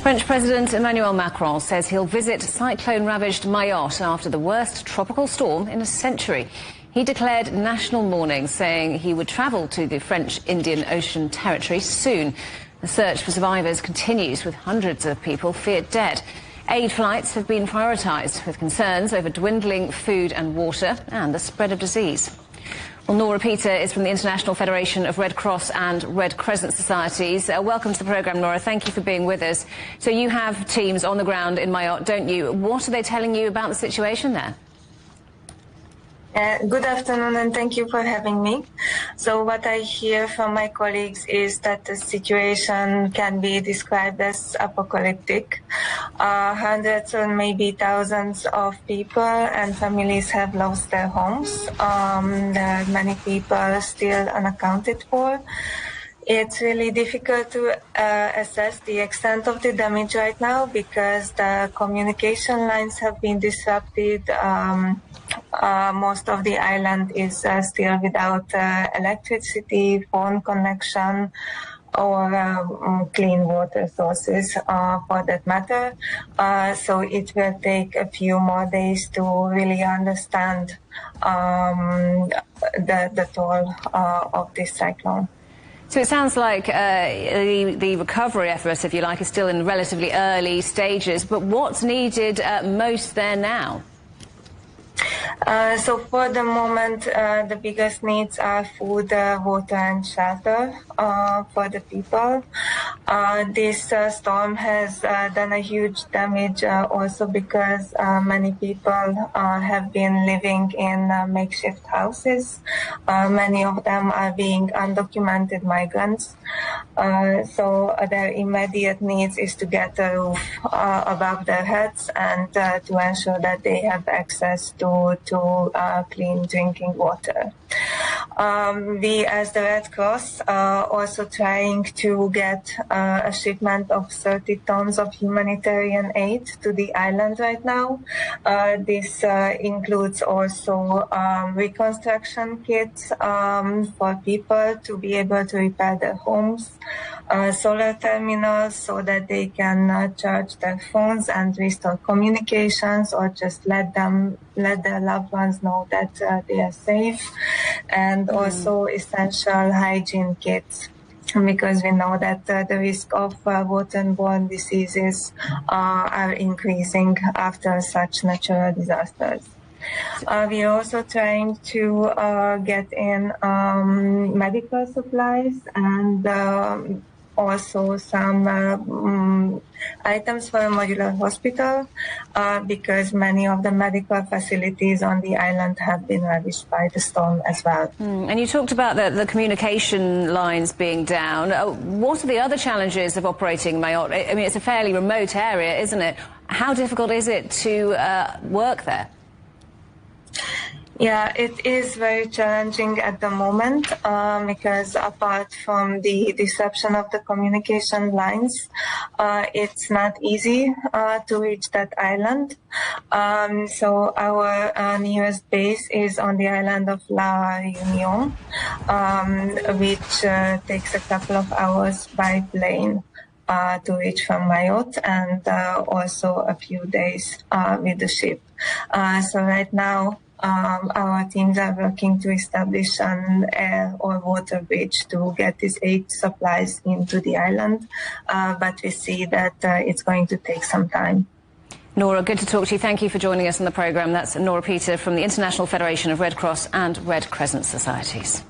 French President Emmanuel Macron says he'll visit cyclone-ravaged Mayotte after the worst tropical storm in a century. He declared national mourning, saying he would travel to the French Indian Ocean territory soon. The search for survivors continues, with hundreds of people feared dead. Aid flights have been prioritised, with concerns over dwindling food and water and the spread of disease. Well, Nora Peter is from the International Federation of Red Cross and Red Crescent Societies. Welcome to the programme, Nora. Thank you for being with us. So you have teams on the ground in Mayotte, don't you? What are they telling you about the situation there? Good afternoon, and thank you for having me. So what I hear from my colleagues is that the situation can be described as apocalyptic. Hundreds or maybe thousands of people and families have lost their homes. There are many people still unaccounted for. It's really difficult to assess the extent of the damage right now because the communication lines have been disrupted. Most of the island is still without electricity, phone connection, or clean water sources for that matter. So it will take a few more days to really understand the toll of this cyclone. So it sounds like the recovery efforts, if you like, is still in relatively early stages. But what's needed most there now? So for the moment, the biggest needs are food, water and shelter for the people. This storm has done a huge damage also because many people have been living in makeshift houses. Many of them are being undocumented migrants. So their immediate needs is to get a roof above their heads and to ensure that they have access to clean drinking water. We, as the Red Cross, are also trying to get a shipment of 30 tons of humanitarian aid to the island right now. This includes also reconstruction kits for people to be able to repair their homes, solar terminals so that they can charge their phones and restore communications, or just let their loved ones know that they are safe, and also essential hygiene kits, because we know that the risk of waterborne diseases are increasing after such natural disasters. We are also trying to get in medical supplies and also some items for a modular hospital because many of the medical facilities on the island have been ravaged by the storm as well. And you talked about the communication lines being down. What are the other challenges of operating Mayotte? I mean, it's a fairly remote area, isn't it? How difficult is it to work there? Yeah, it is very challenging at the moment because apart from the disruption of the communication lines, it's not easy to reach that island. So our nearest base is on the island of La Réunion, which takes a couple of hours by plane to reach from Mayotte, and also a few days with the ship. So right now, our teams are working to establish an air or water bridge to get these aid supplies into the island, but we see that it's going to take some time. Nora, good to talk to you. Thank you for joining us on the programme. That's Nora Peter from the International Federation of Red Cross and Red Crescent Societies.